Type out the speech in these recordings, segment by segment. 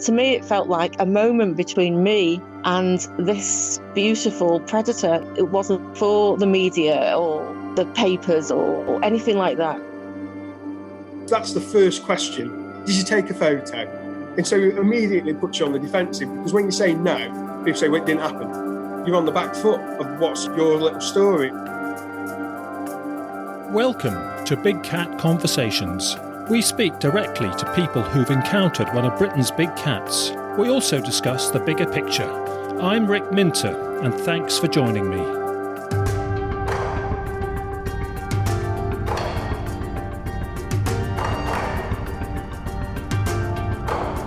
To me, it felt like a moment between me and this beautiful predator. It wasn't for the media or the papers or anything like that. That's the first question. Did you take a photo? And so it immediately puts you on the defensive, because when you say no, people say, well, it didn't happen. You're on the back foot of what's your little story. Welcome to Big Cat Conversations. We speak directly to people who've encountered one of Britain's big cats. We also discuss the bigger picture. I'm Rick Minter, and thanks for joining me.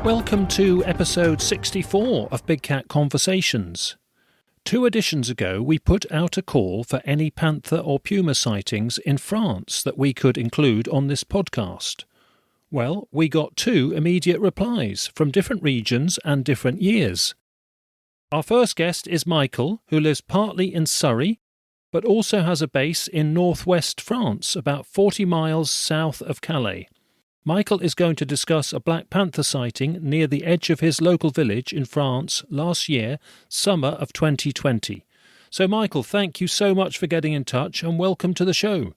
Welcome to episode 64 of Big Cat Conversations. 2 editions ago, we put out a call for any panther or puma sightings in France that we could include on this podcast. Well, we got 2 immediate replies from different regions and different years. Our first guest is Michael, who lives partly in Surrey, but also has a base in northwest France, about 40 miles south of Calais. Michael is going to discuss a black panther sighting near the edge of his local village in France last year, summer of 2020. So, Michael, thank you so much for getting in touch and welcome to the show.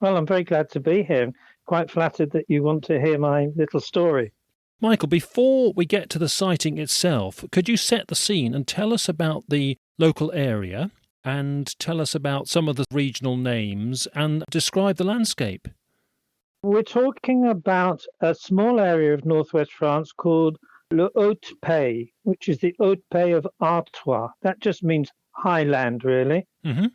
Well, I'm very glad to be here. Quite flattered that you want to hear my little story. Michael, before we get to the sighting itself, could you set the scene and tell us about the local area and tell us about some of the regional names and describe the landscape? We're talking about a small area of northwest France called Le Haut-Pays, which is the Haut-Pays of Artois. That just means highland, really. Mm-hmm.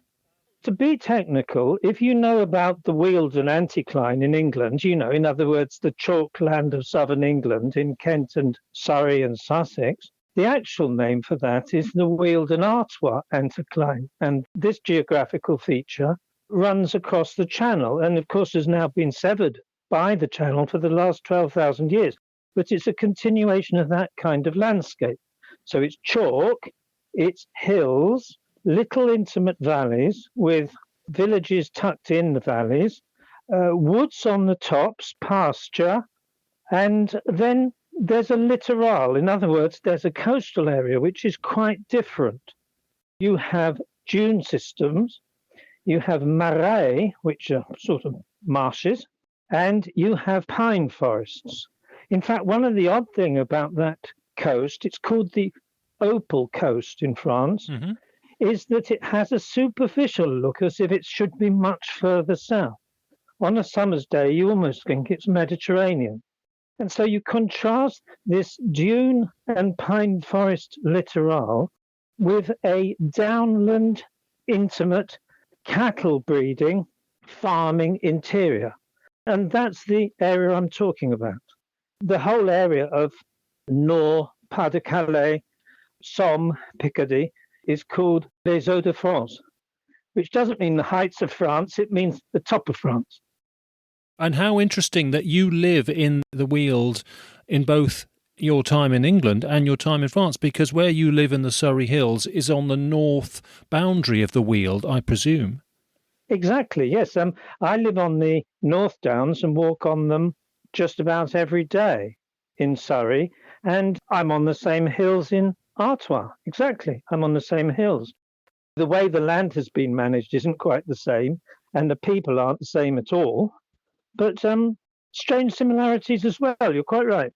To be technical, if you know about the Weald and anticline in England, in other words, the chalk land of southern England in Kent and Surrey and Sussex, the actual name for that is the Weald and Artois anticline. And this geographical feature runs across the channel and, of course, has now been severed by the channel for the last 12,000 years. But it's a continuation of that kind of landscape. So it's chalk, it's hills, little intimate valleys with villages tucked in the valleys, woods on the tops, pasture, and then there's a littoral. In other words, there's a coastal area which is quite different. You have dune systems, you have marais, which are sort of marshes, and you have pine forests. In fact, one of the odd things about that coast, it's called the Opal Coast in France, is that it has a superficial look as if it should be much further south. On a summer's day, you almost think it's Mediterranean. And so you contrast this dune and pine forest littoral with a downland, intimate, cattle breeding, farming interior. And that's the area I'm talking about. The whole area of Noir, Pas de Calais, Somme, Picardy, is called Les Hauts de France, which doesn't mean the heights of France, it means the top of France. And how interesting that you live in the Weald in both your time in England and your time in France, because where you live in the Surrey Hills is on the north boundary of the Weald, I presume. Exactly, yes. I live on the North Downs and walk on them just about every day in Surrey, and I'm on the same hills in Artois. Exactly, I'm on the same hills. The way the land has been managed isn't quite the same, and the people aren't the same at all, but strange similarities as well. You're quite right.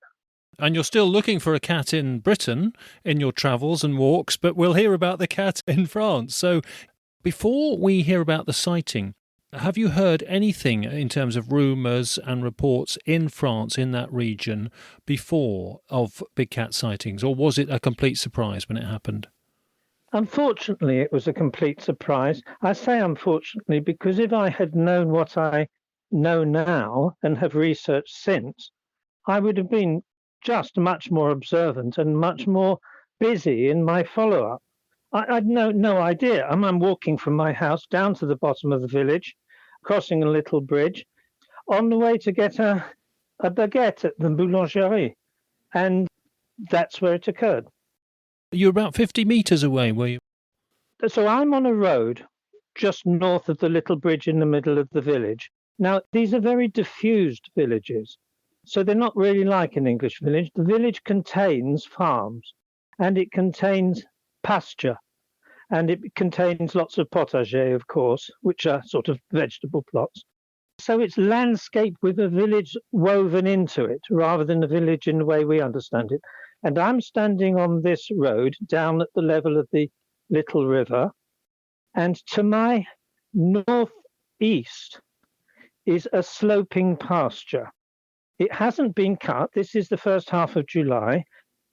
And you're still looking for a cat in Britain in your travels and walks, but we'll hear about the cat in France. So before we hear about the sighting, have you heard anything in terms of rumours and reports in France, in that region, before of big cat sightings, or was it a complete surprise when it happened? Unfortunately, it was a complete surprise. I say unfortunately because if I had known what I know now and have researched since, I would have been just much more observant and much more busy in my follow-up. I'd no idea. I'm walking from my house down to the bottom of the village, crossing a little bridge, on the way to get a baguette at the boulangerie. And that's where it occurred. You're about 50 metres away, were you? So I'm on a road just north of the little bridge in the middle of the village. Now, these are very diffused villages. So they're not really like an English village. The village contains farms, and it contains pasture, and it contains lots of potager, of course, which are sort of vegetable plots. So it's landscape with a village woven into it, rather than a village in the way we understand it. And I'm standing on this road down at the level of the little river, and to my northeast is a sloping pasture. It hasn't been cut. This is the first half of July.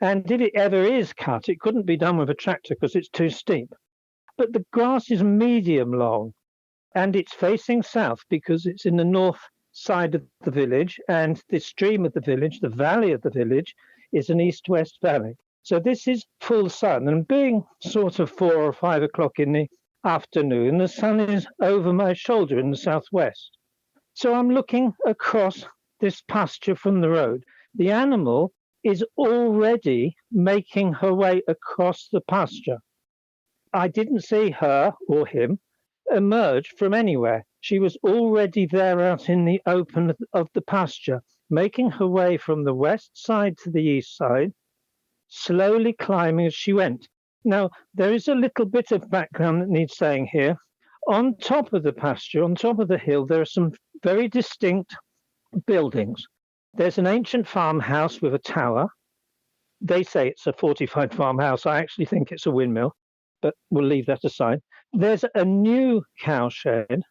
And if it ever is cut, it couldn't be done with a tractor because it's too steep. But the grass is medium long, and it's facing south because it's in the north side of the village, and the stream of the village, the valley of the village, is an east-west valley. So this is full sun, and being sort of 4 or 5 o'clock in the afternoon, the sun is over my shoulder in the southwest. So I'm looking across this pasture from the road. The animal is already making her way across the pasture. I didn't see her or him emerge from anywhere. She was already there out in the open of the pasture, making her way from the west side to the east side, slowly climbing as she went. Now, there is a little bit of background that needs saying here. On top of the pasture, on top of the hill, there are some very distinct buildings. There's an ancient farmhouse with a tower. They say it's a fortified farmhouse. I actually think it's a windmill, but we'll leave that aside. There's a new cowshed,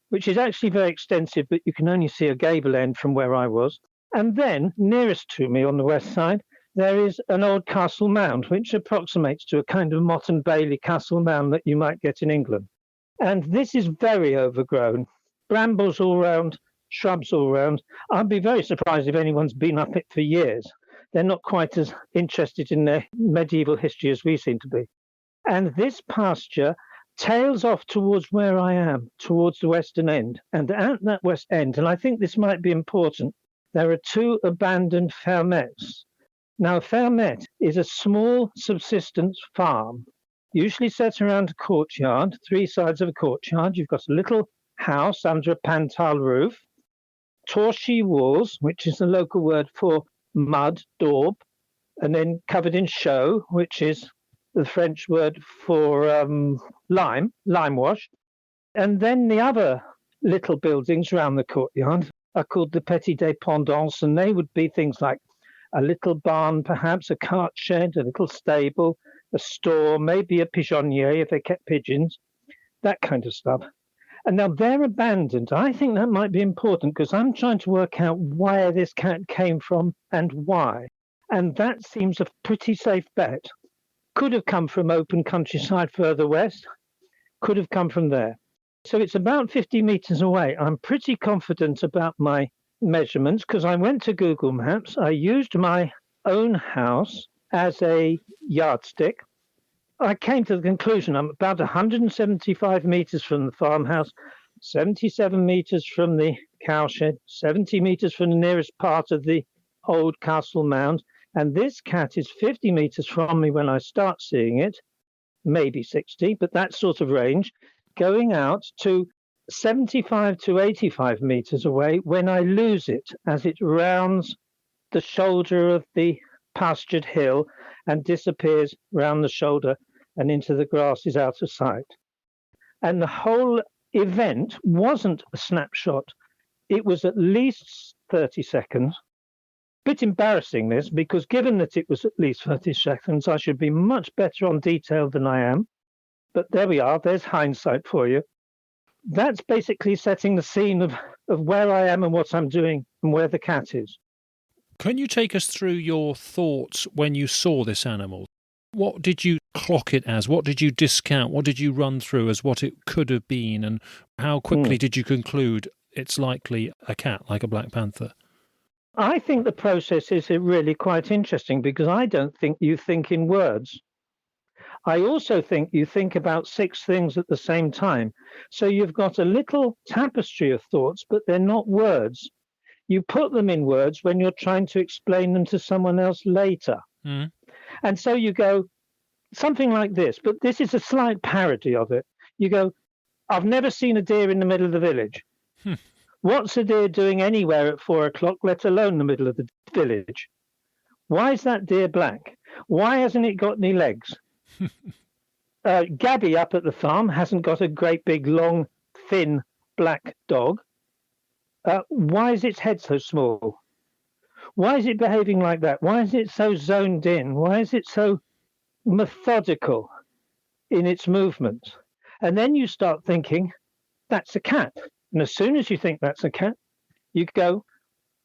which is actually very extensive, but you can only see a gable end from where I was. And then, nearest to me on the west side, there is an old castle mound, which approximates to a kind of Motte and Bailey castle mound that you might get in England. And this is very overgrown. Brambles all round, shrubs all round. I'd be very surprised if anyone's been up it for years. They're not quite as interested in their medieval history as we seem to be. And this pasture tails off towards where I am, towards the western end. And at that west end, and I think this might be important, there are 2 abandoned fermettes. Now, a fermette is a small subsistence farm, usually set around a courtyard, 3 sides of a courtyard. You've got a little house under a panther roof, torchy walls, which is the local word for mud, daub, and then covered in chaux, which is the French word for lime wash. And then the other little buildings around the courtyard are called the petit dépendance, and they would be things like a little barn, perhaps a cart shed, a little stable, a store, maybe a pigeonnier if they kept pigeons, that kind of stuff. And now they're abandoned. I think that might be important because I'm trying to work out where this cat came from and why. And that seems a pretty safe bet. Could have come from open countryside further west, could have come from there. So it's about 50 meters away. I'm pretty confident about my measurements because I went to Google Maps. I used my own house as a yardstick. I came to the conclusion I'm about 175 meters from the farmhouse, 77 meters from the cowshed, 70 meters from the nearest part of the old castle mound. And this cat is 50 meters from me when I start seeing it, maybe 60, but that sort of range, going out to 75 to 85 meters away when I lose it as it rounds the shoulder of the pastured hill and disappears round the shoulder and into the grasses out of sight. And the whole event wasn't a snapshot. It was at least 30 seconds. Bit embarrassing this, because given that it was at least 30 seconds, I should be much better on detail than I am. But there we are. There's hindsight for you. That's basically setting the scene of where I am and what I'm doing and where the cat is. Can you take us through your thoughts when you saw this animal? What did you clock it as? What did you discount? What did you run through as what it could have been? And how quickly did you conclude it's likely a cat, like a black panther? I think the process is really quite interesting because I don't think you think in words. I also think you think about 6 things at the same time. So you've got a little tapestry of thoughts, but they're not words. You put them in words when you're trying to explain them to someone else later. Mm. And so you go something like this, but this is a slight parody of it. You go, I've never seen a deer in the middle of the village. What's a deer doing anywhere at 4 o'clock, let alone the middle of the village? Why is that deer black? Why hasn't it got any legs? Gabby up at the farm hasn't got a great big, long, thin, black dog. Why is its head so small? Why is it behaving like that? Why is it so zoned in? Why is it so methodical in its movements? And then you start thinking, that's a cat. And as soon as you think that's a cat, you go,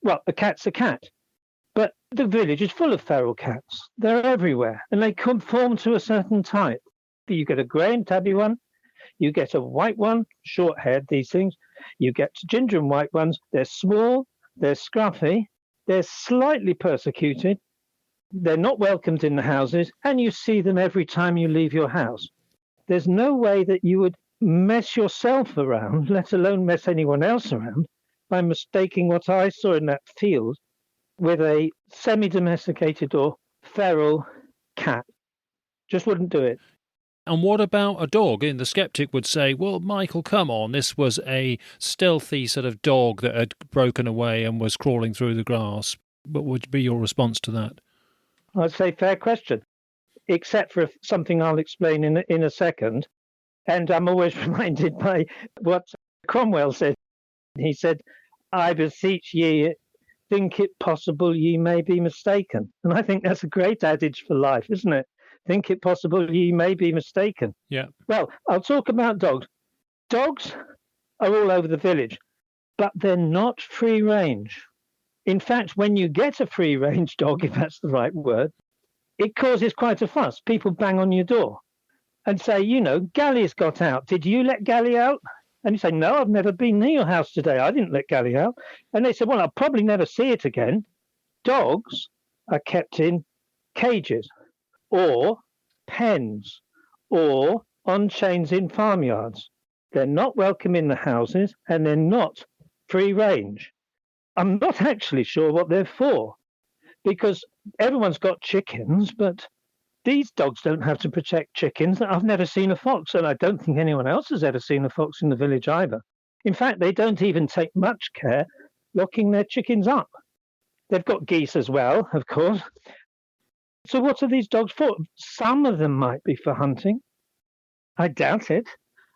well, a cat's a cat. But the village is full of feral cats. They're everywhere, and they conform to a certain type. You get a grey and tabby one, you get a white one, short-haired, these things. You get ginger and white ones. They're small, they're scruffy, they're slightly persecuted, they're not welcomed in the houses, and you see them every time you leave your house. There's no way that you would mess yourself around, let alone mess anyone else around, by mistaking what I saw in that field with a semi-domesticated or feral cat. Just wouldn't do it. And what about a dog? And the skeptic would say, well, Michael, come on, this was a stealthy sort of dog that had broken away and was crawling through the grass. What would be your response to that? I'd say fair question, except for something I'll explain in a second. And I'm always reminded by what Cromwell said. He said, I beseech ye, think it possible ye may be mistaken. And I think that's a great adage for life, isn't it? Think it possible ye may be mistaken. Yeah. Well, I'll talk about dogs. Dogs are all over the village, but they're not free range. In fact, when you get a free range dog, if that's the right word, it causes quite a fuss. People bang on your door and say, you know, Gally's got out. Did you let Gally out? And you say, no, I've never been near your house today. I didn't let Gally out. And they said, well, I'll probably never see it again. Dogs are kept in cages or pens or on chains in farmyards. They're not welcome in the houses and they're not free range. I'm not actually sure what they're for, because everyone's got chickens, but these dogs don't have to protect chickens. I've never seen a fox, and I don't think anyone else has ever seen a fox in the village either. In fact, they don't even take much care locking their chickens up. They've got geese as well, of course. So what are these dogs for? Some of them might be for hunting. I doubt it.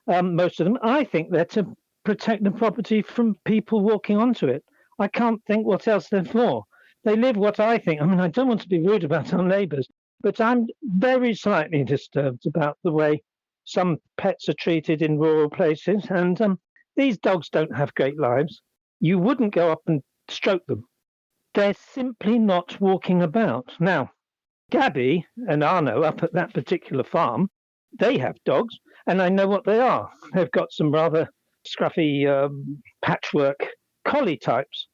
Most of them. I think they're to protect the property from people walking onto it. I can't think what else they're for. They live what I think. I mean, I don't want to be rude about our neighbours, but I'm very slightly disturbed about the way some pets are treated in rural places. And these dogs don't have great lives. You wouldn't go up and stroke them. They're simply not walking about. Now, Gabby and Arno up at that particular farm, they have dogs, and I know what they are. They've got some rather scruffy patchwork collie types.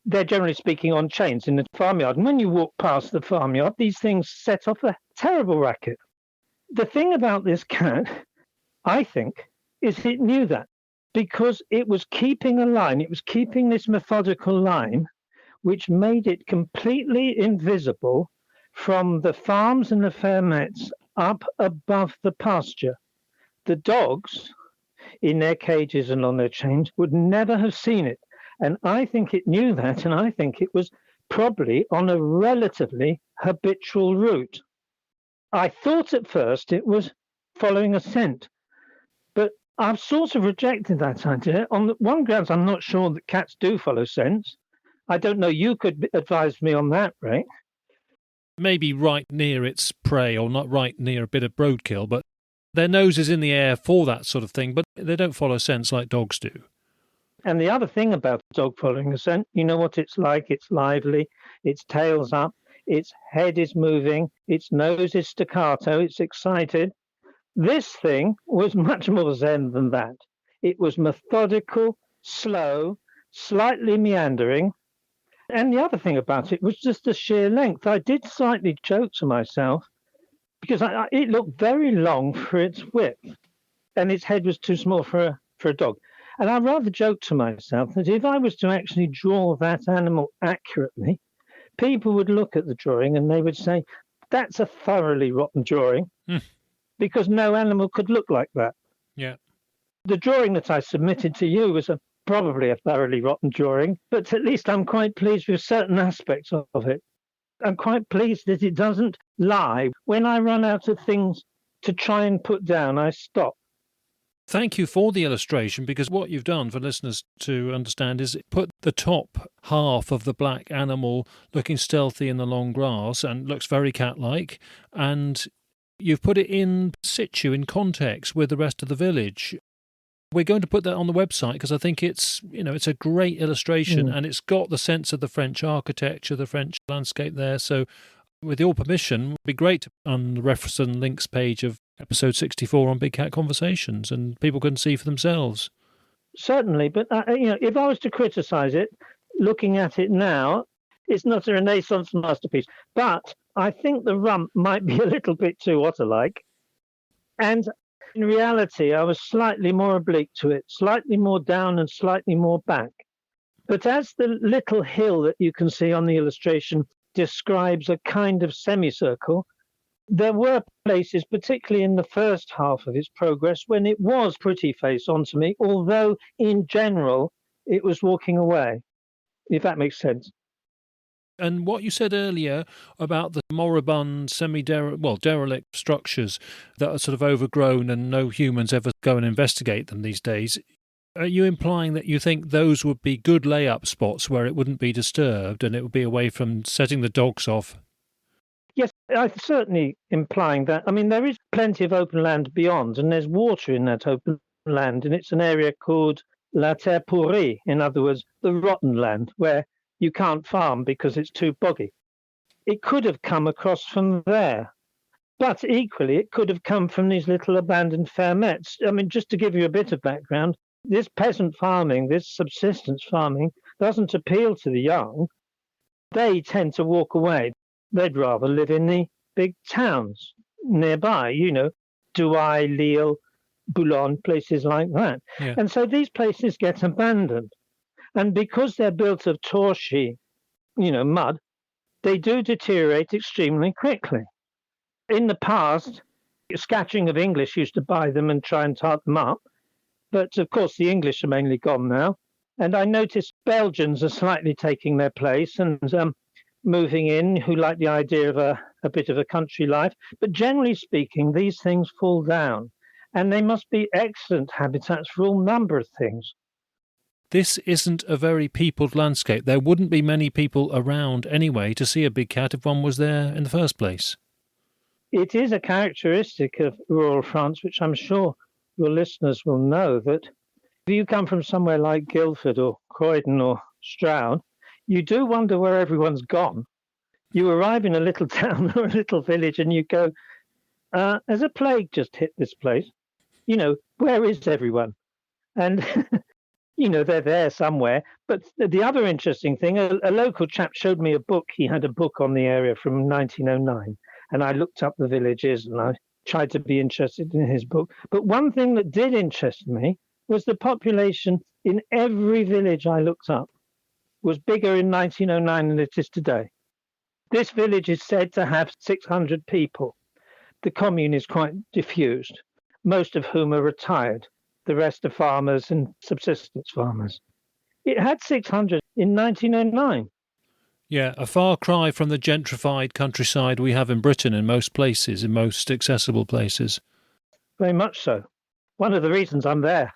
They're generally speaking on chains in the farmyard. And when you walk past the farmyard, these things set off a terrible racket. The thing about this cat, I think, is it knew that because it was keeping a line. It was keeping this methodical line, which made it completely invisible from the farms and the fairnets up above the pasture. The dogs in their cages and on their chains would never have seen it. And I think it knew that, and I think it was probably on a relatively habitual route. I thought at first it was following a scent, but I've sort of rejected that idea. On the one grounds, I'm not sure that cats do follow scents. I don't know, you could advise me on that, Ray. Maybe right near its prey or not right near a bit of roadkill, but their nose is in the air for that sort of thing, but they don't follow scents like dogs do. And the other thing about a dog following a scent, you know what it's like. It's lively, its tail's up, its head is moving, its nose is staccato, it's excited. This thing was much more zen than that. It was methodical, slow, slightly meandering. And the other thing about it was just the sheer length. I did slightly joke to myself because it looked very long for its width and its head was too small for a dog. And I rather joked to myself that if I was to actually draw that animal accurately, people would look at the drawing and they would say, that's a thoroughly rotten drawing, because no animal could look like that. Yeah. The drawing that I submitted to you was a probably a thoroughly rotten drawing, but at least I'm quite pleased with certain aspects of it. I'm quite pleased that it doesn't lie. When I run out of things to try and put down, I stop. Thank you for the illustration, because what you've done for listeners to understand is put the top half of the black animal looking stealthy in the long grass and looks very cat-like, and you've put it in situ, in context with the rest of the village. We're going to put that on the website because I think it's a great illustration and it's got the sense of the French architecture, the French landscape there. So with your permission, it would be great on the reference and links page of episode 64 on Big Cat Conversations, and people can see for themselves. Certainly, but if I was to criticise it, looking at it now, it's not a Renaissance masterpiece. But I think the rump might be a little bit too otter-like. And in reality, I was slightly more oblique to it, slightly more down and slightly more back. But as the little hill that you can see on the illustration describes a kind of semicircle, there were places, particularly in the first half of its progress, when it was pretty face on to me, although in general it was walking away, if that makes sense. And what you said earlier about the moribund, derelict structures that are sort of overgrown and no humans ever go and investigate them these days, are you implying that you think those would be good lay-up spots where it wouldn't be disturbed and it would be away from setting the dogs off? Yes, I'm certainly implying that. I mean, there is plenty of open land beyond, and there's water in that open land, and it's an area called La Terre Pourrie, in other words, the rotten land, where you can't farm because it's too boggy. It could have come across from there, but equally it could have come from these little abandoned fermets. I mean, just to give you a bit of background, this peasant farming, this subsistence farming, doesn't appeal to the young. They tend to walk away. They'd rather live in the big towns nearby, Douai, Lille, Boulogne, places like that. Yeah. And so these places get abandoned. And because they're built of torchy, mud, they do deteriorate extremely quickly. In the past, a scattering of English used to buy them and try and tart them up. But of course, the English are mainly gone now. And I noticed Belgians are slightly taking their place and moving in, who like the idea of a bit of a country life. But generally speaking, these things fall down. And they must be excellent habitats for all number of things. This isn't a very peopled landscape. There wouldn't be many people around anyway to see a big cat if one was there in the first place. It is a characteristic of rural France, which I'm sure your listeners will know, that if you come from somewhere like Guildford or Croydon or Stroud, you do wonder where everyone's gone. You arrive in a little town or a little village and you go, has a plague just hit this place? Where is everyone? And they're there somewhere. But the other interesting thing, a local chap showed me a book. He had a book on the area from 1909. And I looked up the villages and I tried to be interested in his book. But one thing that did interest me was the population in every village I looked up was bigger in 1909 than it is today. This village is said to have 600 people. The commune is quite diffused, most of whom are retired. The rest are farmers and subsistence farmers. It had 600 in 1909. Yeah, a far cry from the gentrified countryside we have in Britain in most places, in most accessible places. Very much so. One of the reasons I'm there.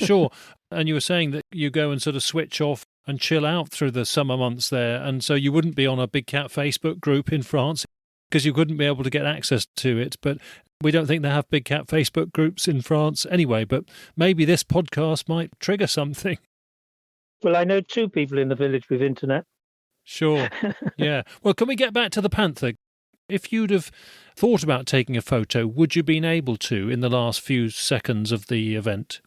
Sure. And you were saying that you go and sort of switch off and chill out through the summer months there. And so you wouldn't be on a Big Cat Facebook group in France because you wouldn't be able to get access to it. But we don't think they have Big Cat Facebook groups in France anyway. But maybe this podcast might trigger something. Well, I know 2 people in the village with internet. Sure. Yeah. Well, can we get back to the panther? If you'd have thought about taking a photo, would you have been able to in the last few seconds of the event?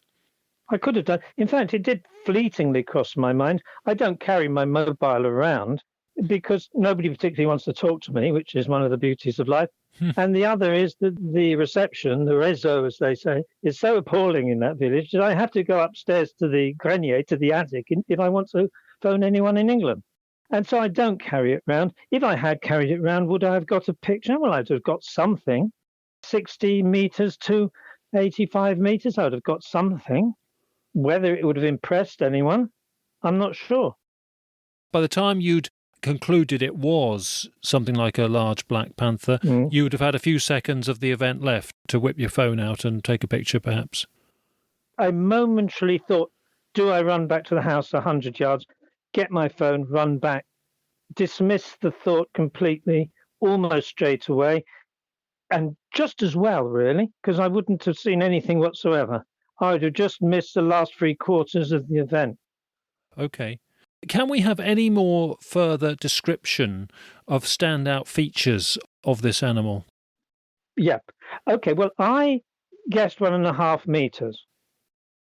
I could have done. In fact, it did fleetingly cross my mind. I don't carry my mobile around because nobody particularly wants to talk to me, which is one of the beauties of life. And the other is that the reception, the réseau, as they say, is so appalling in that village that I have to go upstairs to the grenier, to the attic, if I want to phone anyone in England. And so I don't carry it around. If I had carried it around, would I have got a picture? Well, I'd have got something. 60 metres to 85 metres, I would have got something. Whether it would have impressed anyone, I'm not sure. By the time you'd concluded it was something like a large black panther, you would have had a few seconds of the event left to whip your phone out and take a picture, perhaps. I momentarily thought, do I run back to the house 100 yards, get my phone, run back, dismiss the thought completely, almost straight away, and just as well, really, because I wouldn't have seen anything whatsoever. I would have just missed the last 3/4 of the event. Okay. Can we have any more further description of standout features of this animal? Yep. Okay, well, I guessed 1.5 meters.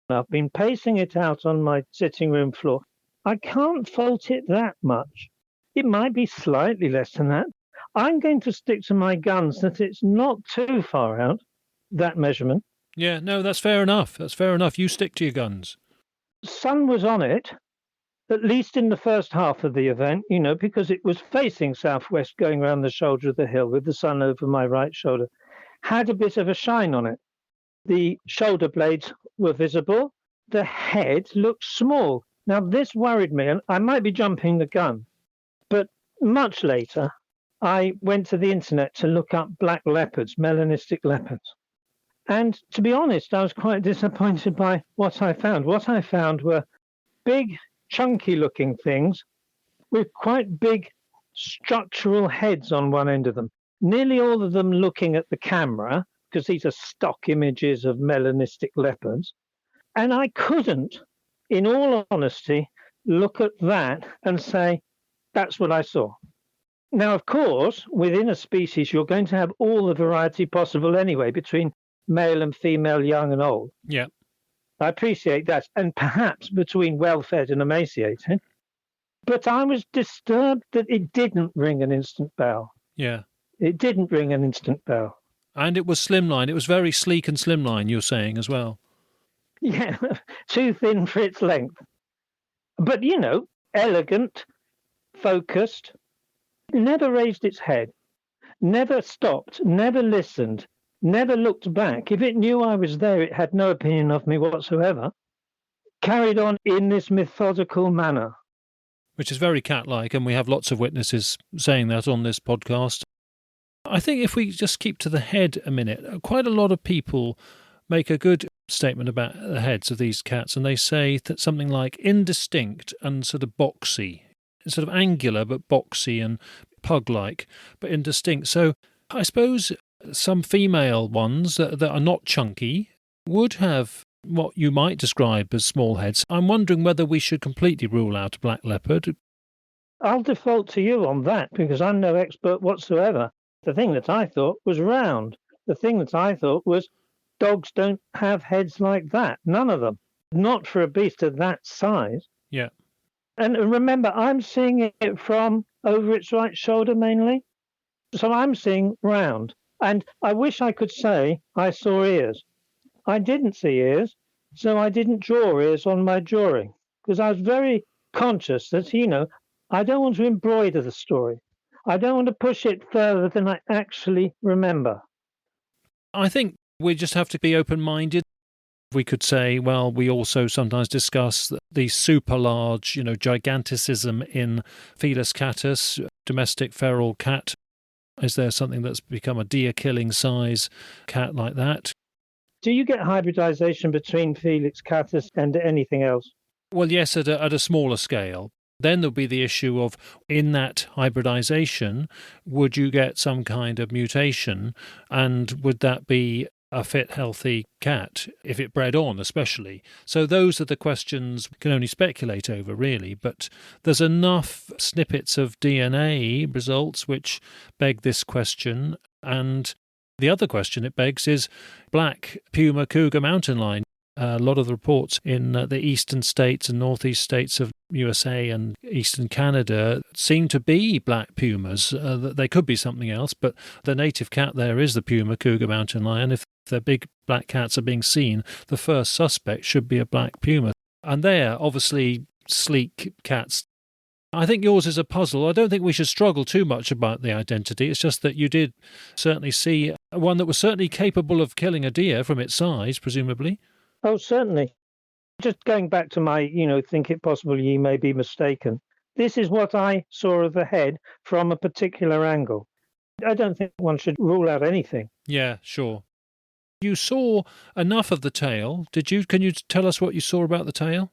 I've been pacing it out on my sitting room floor. I can't fault it that much. It might be slightly less than that. I'm going to stick to my guns that it's not too far out, that measurement. Yeah, no, that's fair enough. That's fair enough. You stick to your guns. Sun was on it, at least in the first half of the event, because it was facing southwest going round the shoulder of the hill with the sun over my right shoulder. Had a bit of a shine on it. The shoulder blades were visible. The head looked small. Now, this worried me, and I might be jumping the gun. But much later, I went to the internet to look up black leopards, melanistic leopards. And to be honest, I was quite disappointed by what I found. What I found were big, chunky-looking things with quite big structural heads on one end of them. Nearly all of them looking at the camera, because these are stock images of melanistic leopards. And I couldn't, in all honesty, look at that and say, that's what I saw. Now, of course, within a species, you're going to have all the variety possible anyway, between male and female, young and old. Yeah. I appreciate that. And perhaps between well-fed and emaciated. But I was disturbed that it didn't ring an instant bell. Yeah. It didn't ring an instant bell. And it was slimline. It was very sleek and slimline, you're saying, as well. Yeah, too thin for its length. But, elegant, focused, never raised its head, never stopped, never listened, never looked back. If it knew I was there, it had no opinion of me whatsoever. Carried on in this methodical manner. Which is very cat-like, and we have lots of witnesses saying that on this podcast. I think if we just keep to the head a minute, quite a lot of people make a good statement about the heads of these cats, and they say that something like indistinct and sort of boxy, sort of angular but boxy and pug-like, but indistinct. So I suppose some female ones that are not chunky would have what you might describe as small heads. I'm wondering whether we should completely rule out a black leopard. I'll default to you on that because I'm no expert whatsoever. The thing that I thought was round. The thing that I thought was dogs don't have heads like that. None of them. Not for a beast of that size. Yeah. And remember, I'm seeing it from over its right shoulder mainly. So I'm seeing round. And I wish I could say I saw ears. I didn't see ears, so I didn't draw ears on my drawing because I was very conscious that, I don't want to embroider the story. I don't want to push it further than I actually remember. I think we just have to be open-minded. We could say, well, we also sometimes discuss the super large, giganticism in Felis catus, domestic feral cat. Is there something that's become a deer-killing size cat like that? Do you get hybridization between Felis catus and anything else? Well, yes, at a smaller scale. Then there'll be the issue of, in that hybridization, would you get some kind of mutation, and would that be a fit, healthy cat, if it bred on especially? So those are the questions we can only speculate over, really, but there's enough snippets of DNA results which beg this question, and the other question it begs is black puma cougar mountain lion. A lot of the reports in the eastern states and northeast states of USA and eastern Canada seem to be black pumas. They could be something else, but the native cat there is the puma cougar mountain lion. If the big black cats are being seen, the first suspect should be a black puma. And they're obviously sleek cats. I think yours is a puzzle. I don't think we should struggle too much about the identity. It's just that you did certainly see one that was certainly capable of killing a deer from its size, presumably. Oh, certainly. Just going back to my, think it possible ye may be mistaken. This is what I saw of the head from a particular angle. I don't think one should rule out anything. Yeah, sure. You saw enough of the tail. Can you tell us what you saw about the tail?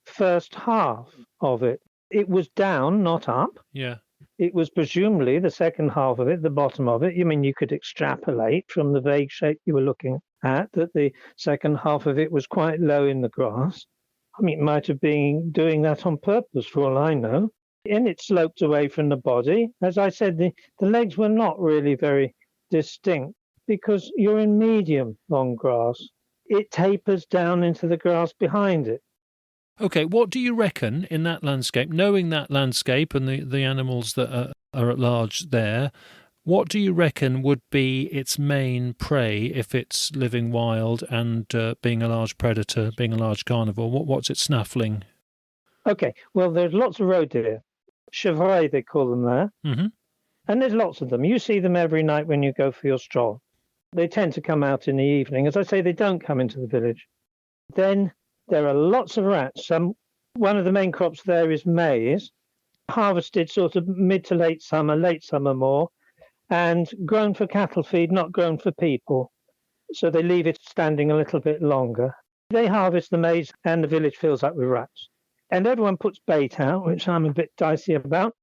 First half of it. It was down, not up. Yeah. It was presumably the second half of it, the bottom of it. You could extrapolate from the vague shape you were looking at that the second half of it was quite low in the grass. It might have been doing that on purpose for all I know. And it sloped away from the body. As I said, the legs were not really very distinct because you're in medium long grass. It tapers down into the grass behind it. Okay, what do you reckon in that landscape, knowing that landscape and the animals that are at large there, what do you reckon would be its main prey if it's living wild and being a large predator, being a large carnivore? What's it snaffling? Okay, well, there's lots of roe deer. Chevreuils, they call them there. Mm-hmm. And there's lots of them. You see them every night when you go for your stroll. They tend to come out in the evening. As I say, they don't come into the village. Then there are lots of rats. One of the main crops there is maize, harvested sort of mid to late summer more, and grown for cattle feed, not grown for people. So they leave it standing a little bit longer. They harvest the maize and the village fills up with rats. And everyone puts bait out, which I'm a bit dicey about.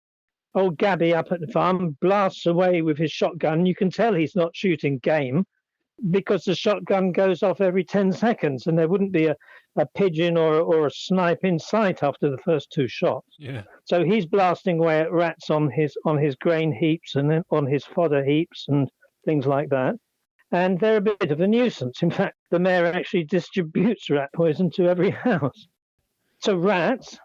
Old Gabby up at the farm blasts away with his shotgun. You can tell he's not shooting game because the shotgun goes off every 10 seconds and there wouldn't be a pigeon or a snipe in sight after the first two shots. Yeah. So he's blasting away at rats on his grain heaps and then on his fodder heaps and things like that. And they're a bit of a nuisance. In fact, the mayor actually distributes rat poison to every house. So rats,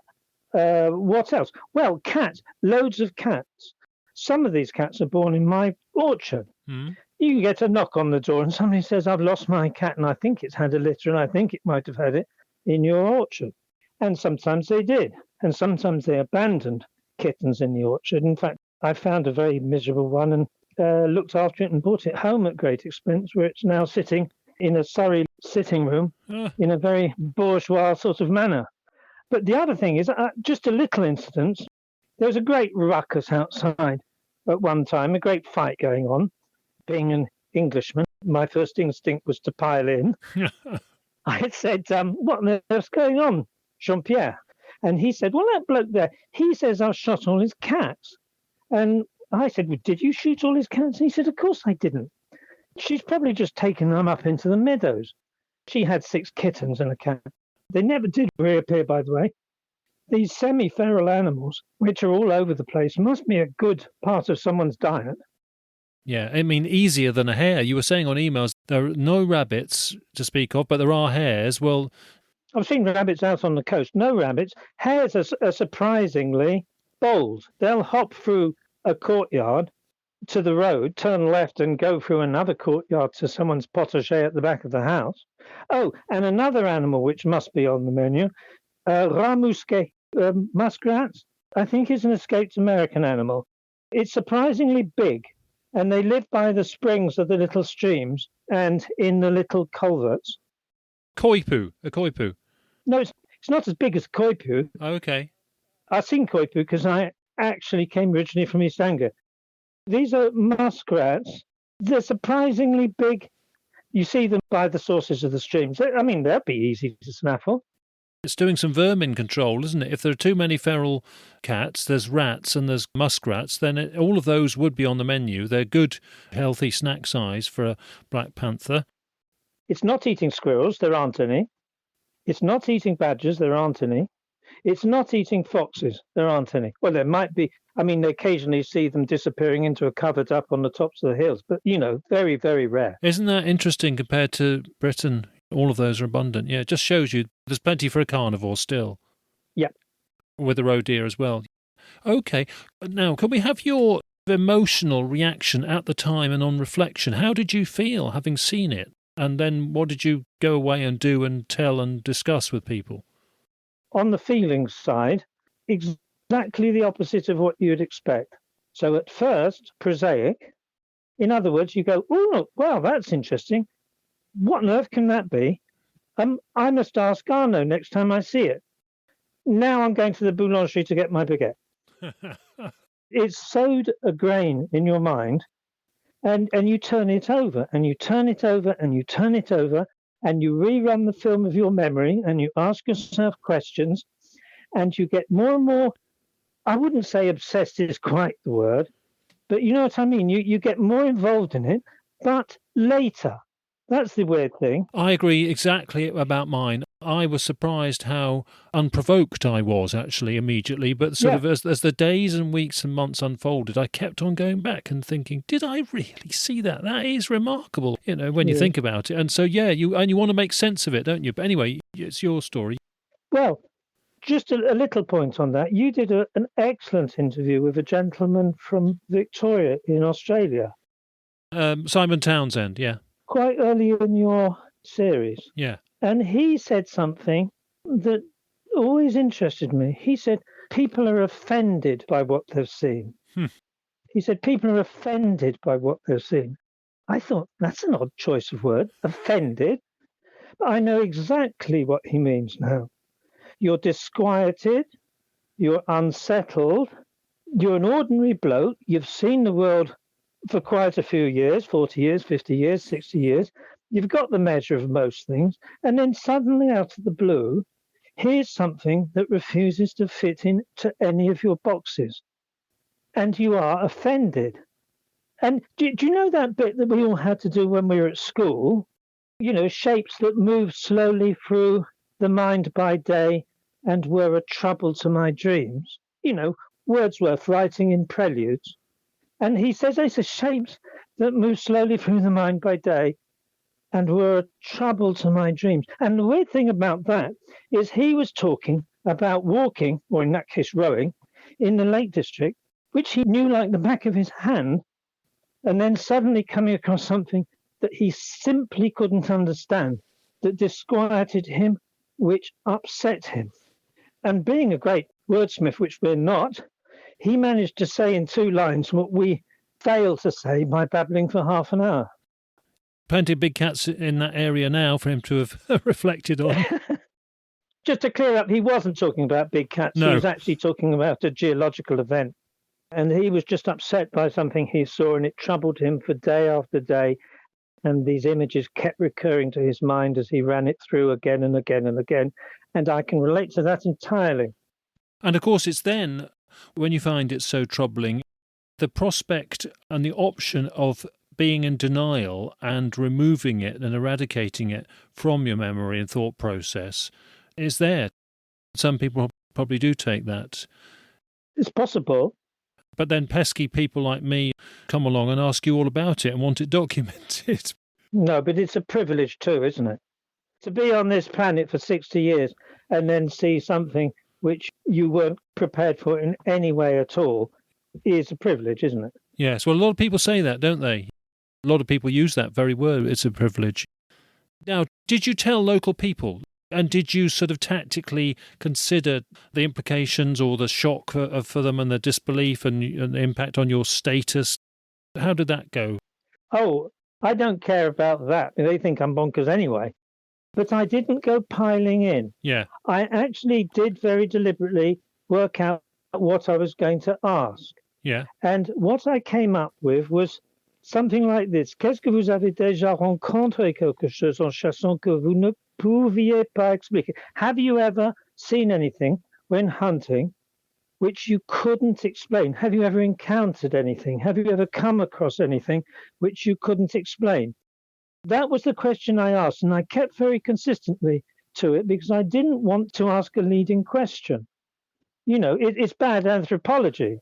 what else? Well, cats, loads of cats. Some of these cats are born in my orchard. Mm. You get a knock on the door and somebody says, I've lost my cat and I think it's had a litter and I think it might have had it in your orchard. And sometimes they did. And sometimes they abandoned kittens in the orchard. In fact, I found a very miserable one and looked after it and brought it home at great expense, where it's now sitting in a Surrey sitting room in a very bourgeois sort of manner. But the other thing is, just a little incident. There was a great ruckus outside at one time, a great fight going on. Being an Englishman, my first instinct was to pile in. I had said, what on earth's going on, Jean-Pierre? And he said, well, that bloke there, he says I've shot all his cats. And I said, well, did you shoot all his cats? And he said, of course I didn't. She's probably just taken them up into the meadows. She had 6 kittens and a cat. They never did reappear, by the way. These semi-feral animals, which are all over the place, must be a good part of someone's diet. Yeah, I mean, easier than a hare. You were saying on emails there are no rabbits to speak of, but there are hares. Well, I've seen rabbits out on the coast. No rabbits. Hares are surprisingly bold. They'll hop through a courtyard to the road, turn left and go through another courtyard to someone's potager at the back of the house. Oh, and another animal which must be on the menu, ramusqué muskrats, I think is an escaped American animal. It's surprisingly big, and they live by the springs of the little streams and in the little culverts. a koipu. No, it's not as big as koipu. Oh, okay. I've seen koipu because I actually came originally from East Anglia. These are muskrats. They're surprisingly big. You see them by the sources of the streams. I mean, they'll be easy to snaffle. It's doing some vermin control, isn't it? If there are too many feral cats, there's rats and there's muskrats, then all of those would be on the menu. They're good, healthy snack size for a black panther. It's not eating squirrels. There aren't any. It's not eating badgers. There aren't any. It's not eating foxes. There aren't any. Well, there might be. I mean, they occasionally see them disappearing into a covert up on the tops of the hills, but, very, very rare. Isn't that interesting compared to Britain? All of those are abundant. Yeah, it just shows you there's plenty for a carnivore still. Yeah. With the roe deer as well. Okay. Now, can we have your emotional reaction at the time and on reflection? How did you feel having seen it? And then what did you go away and do and tell and discuss with people? On the feelings side, exactly the opposite of what you'd expect. So at first, prosaic. In other words, you go, oh, wow, that's interesting. What on earth can that be? I must ask Arno next time I see it. Now I'm going to the boulangerie to get my baguette. It's sowed a grain in your mind, and you turn it over, and you turn it over, and you turn it over, and you rerun the film of your memory, and you ask yourself questions, and you get more and more, I wouldn't say obsessed is quite the word, but you know what I mean? You get more involved in it, but later. That's the weird thing. I agree exactly about mine. I was surprised how unprovoked I was, actually, immediately. But sort of as the days and weeks and months unfolded, I kept on going back and thinking, did I really see that? That is remarkable, when you think about it. And so, you want to make sense of it, don't you? But anyway, it's your story. Well, just a little point on that. You did an excellent interview with a gentleman from Victoria in Australia. Simon Townsend, yeah. Quite early in your series. Yeah. And he said something that always interested me. He said, people are offended by what they've seen. He said, people are offended by what they've seen. I thought, that's an odd choice of word, offended. But I know exactly what he means now. You're disquieted, you're unsettled, you're an ordinary bloke, you've seen the world for quite a few years, 40 years, 50 years, 60 years. You've got the measure of most things. And then suddenly out of the blue, here's something that refuses to fit into any of your boxes. And you are offended. And do you know that bit that we all had to do when we were at school? Shapes that move slowly through the mind by day and were a trouble to my dreams. Wordsworth writing in Preludes. And he says it's a shapes that move slowly through the mind by day and were a trouble to my dreams. And the weird thing about that is he was talking about walking, or in that case rowing, in the Lake District, which he knew like the back of his hand, and then suddenly coming across something that he simply couldn't understand, that disquieted him, which upset him. And being a great wordsmith, which we're not, he managed to say in 2 lines what we failed to say by babbling for half an hour. Plenty of big cats in that area now for him to have reflected on. Just to clear up, he wasn't talking about big cats. No. He was actually talking about a geological event. And he was just upset by something he saw, and it troubled him for day after day. And these images kept recurring to his mind as he ran it through again and again and again. And I can relate to that entirely. And of course, it's then, when you find it so troubling, the prospect and the option of being in denial and removing it and eradicating it from your memory and thought process is there. Some people probably do take that. It's possible. But then pesky people like me come along and ask you all about it and want it documented. No, but it's a privilege too, isn't it? To be on this planet for 60 years and then see something which you weren't prepared for in any way at all is a privilege, isn't it? Yes, well, a lot of people say that, don't they? A lot of people use that very word, it's a privilege. Now, did you tell local people? And did you sort of tactically consider the implications or the shock for them and the disbelief and the impact on your status? How did that go? Oh, I don't care about that. They think I'm bonkers anyway. But I didn't go piling in. Yeah. I actually did very deliberately work out what I was going to ask. Yeah. And what I came up with was something like this. Qu'est-ce que vous avez déjà rencontré quelque chose en chassant que vous ne pouviez pas expliquer? Have you ever seen anything when hunting which you couldn't explain? Have you ever encountered anything? Have you ever come across anything which you couldn't explain? That was the question I asked, and I kept very consistently to it because I didn't want to ask a leading question. It's bad anthropology.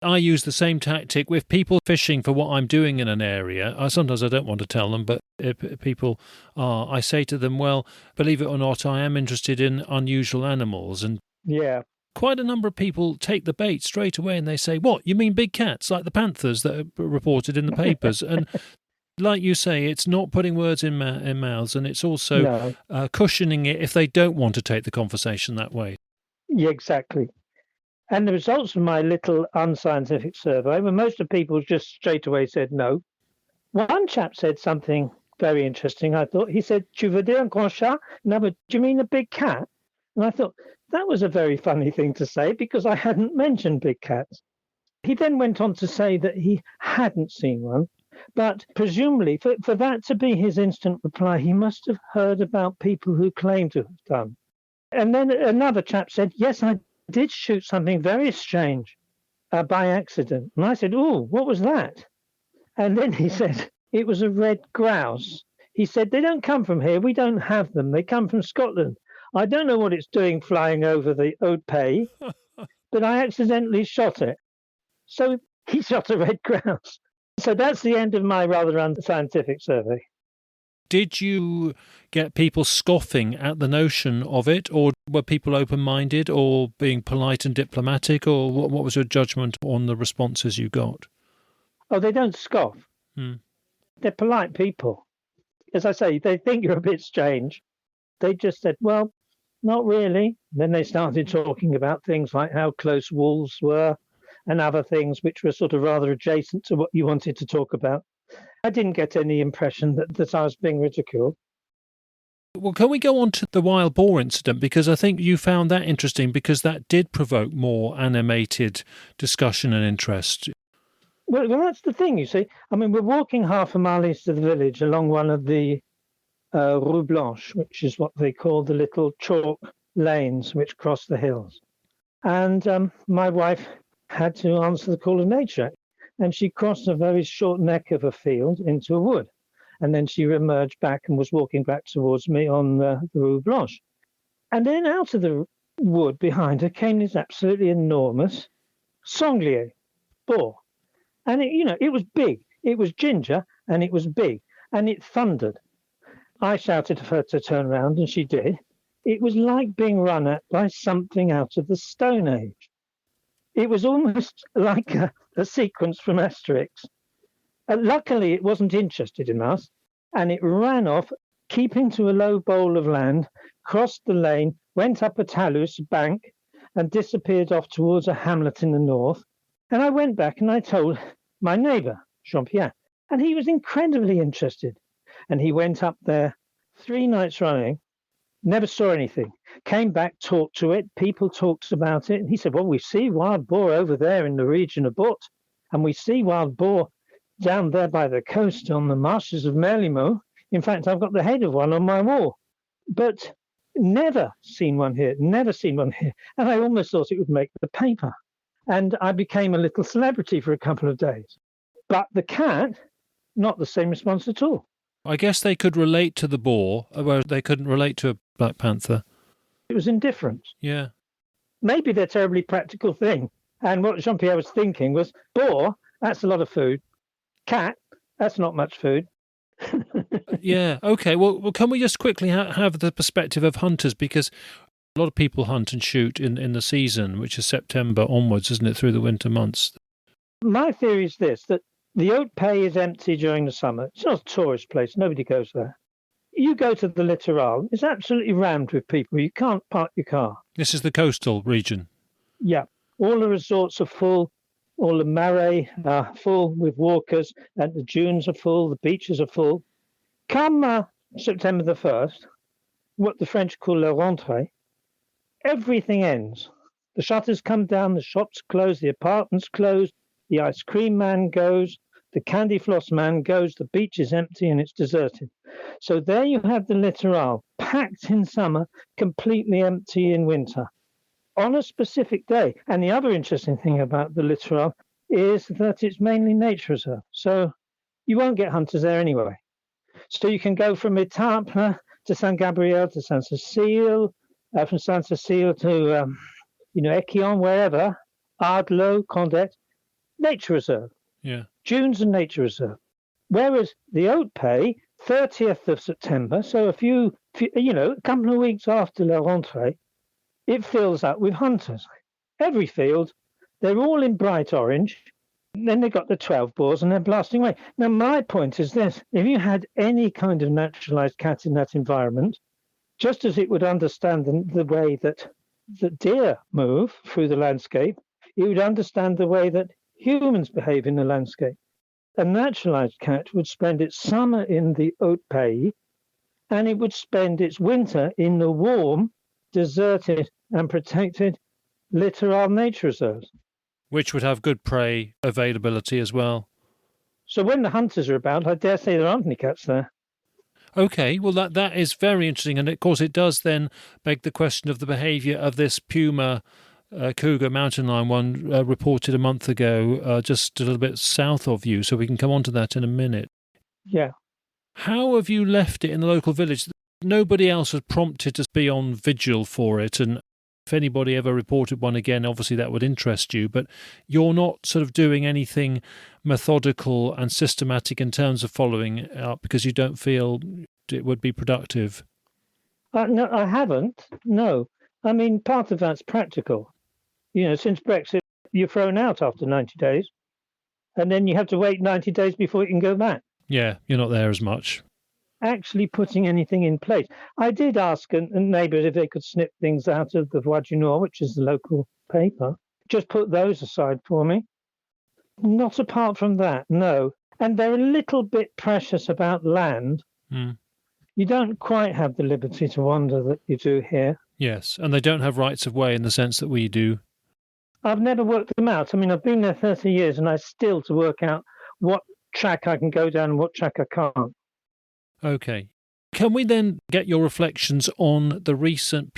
I use the same tactic with people fishing for what I'm doing in an area. Sometimes I don't want to tell them, but if people are, I say to them, well, believe it or not, I am interested in unusual animals. And yeah, quite a number of people take the bait straight away and they say, what, you mean big cats, like the panthers that are reported in the papers? And like you say, it's not putting words in mouths, and it's also cushioning it if they don't want to take the conversation that way. Yeah, exactly. And the results of my little unscientific survey, where most of the people just straight away said no. One chap said something very interesting, I thought. He said, "Tu veux dire un grand chat?" No, but do you mean a big cat? And I thought, that was a very funny thing to say because I hadn't mentioned big cats. He then went on to say that he hadn't seen one, but presumably for that to be his instant reply, he must have heard about people who claim to have done. And then another chap said, "Yes, I did shoot something very strange by accident." And I said, "Oh, what was that?" And then he said, "It was a red grouse." He said, "They don't come from here. We don't have them. They come from Scotland. I don't know what it's doing flying over the Haute Pays, but I accidentally shot it." So he shot a red grouse. So that's the end of my rather unscientific survey. Did you get people scoffing at the notion of it, or were people open-minded or being polite and diplomatic, or what was your judgment on the responses you got? Oh, they don't scoff. They're polite people. As I say, they think you're a bit strange. They just said, "Well, not really." Then they started talking about things like how close wolves were and other things which were sort of rather adjacent to what you wanted to talk about. I didn't get any impression that I was being ridiculed. Well, can we go on to the wild boar incident? Because I think you found that interesting because that did provoke more animated discussion and interest. Well, that's the thing, you see. I mean, we're walking half a mile east of the village along one of the Rue Blanche, which is what they call the little chalk lanes which cross the hills. And my wife had to answer the call of nature. And she crossed a very short neck of a field into a wood. And then she emerged back and was walking back towards me on the Rue Blanche. And then out of the wood behind her came this absolutely enormous sanglier, boar. And it was big. It was ginger and it was big and it thundered. I shouted for her to turn around and she did. It was like being run at by something out of the Stone Age. It was almost like a sequence from Asterix. Luckily, it wasn't interested in us, and it ran off, keeping to a low bowl of land, crossed the lane, went up a talus bank, and disappeared off towards a hamlet in the north. And I went back and I told my neighbour, Jean-Pierre, and he was incredibly interested. And he went up there 3 nights running, never saw anything. Came back, talked to it. People talked about it. And he said, "Well, we see wild boar over there in the region of Bot, and we see wild boar down there by the coast on the marshes of Merlimau. In fact, I've got the head of one on my wall. But never seen one here, never seen one here." And I almost thought it would make the paper. And I became a little celebrity for a couple of days. But the cat, not the same response at all. I guess they could relate to the boar, whereas they couldn't relate to a black panther. It was indifference. Yeah. Maybe they're a terribly practical thing. And what Jean-Pierre was thinking was, boar, that's a lot of food. Cat, that's not much food. Yeah, okay. Well, can we just quickly have the perspective of hunters? Because a lot of people hunt and shoot in the season, which is September onwards, isn't it, through the winter months? My theory is this, that the Haute Pays is empty during the summer. It's not a tourist place. Nobody goes there. You go to the Littoral, it's absolutely rammed with people. You can't park your car. This is the coastal region. Yeah. All the resorts are full. All the marais are full with walkers. And the dunes are full. The beaches are full. Come September the 1st, what the French call la rentrée, everything ends. The shutters come down, the shops close, the apartments close, the ice cream man goes, the candy floss man goes, the beach is empty and it's deserted. So there you have the Littoral, packed in summer, completely empty in winter, on a specific day. And the other interesting thing about the Littoral is that it's mainly nature reserve. So you won't get hunters there anyway. So you can go from Étaples to Saint-Gabriel to Saint-Cécile, from Saint-Cécile to, Équillon, wherever, Ardelot, Condette, nature reserve. Yeah. Dunes and nature reserve. Whereas the Haute Pays, 30th of September, so a couple of weeks after la rentrée, it fills up with hunters. Every field, they're all in bright orange. Then they've got the 12 boars and they're blasting away. Now, my point is this. If you had any kind of naturalized cat in that environment, just as it would understand the way that the deer move through the landscape, it would understand the way that humans behave in the landscape. A naturalised cat would spend its summer in the haut pays, and it would spend its winter in the warm, deserted and protected littoral nature reserves. Which would have good prey availability as well. So when the hunters are about, I dare say there aren't any cats there. Okay, well that is very interesting, and of course it does then beg the question of the behaviour of this puma cougar mountain lion one reported a month ago, just a little bit south of you, so we can come on to that in a minute. Yeah. How have you left it in the local village? Nobody else was prompted to be on vigil for it, and if anybody ever reported one again, obviously that would interest you, but you're not sort of doing anything methodical and systematic in terms of following it up because you don't feel it would be productive. No, I haven't. No. I mean, part of that's practical. Since Brexit, you're thrown out after 90 days, and then you have to wait 90 days before you can go back. Yeah, you're not there as much. Actually putting anything in place. I did ask neighbours if they could snip things out of the Voix du Nord, which is the local paper. Just put those aside for me. Not apart from that, no. And they're a little bit precious about land. Mm. You don't quite have the liberty to wander that you do here. Yes, and they don't have rights of way in the sense that we do. I've never worked them out. I mean, I've been there 30 years and I still to work out what track I can go down and what track I can't. Okay. Can we then get your reflections on the recent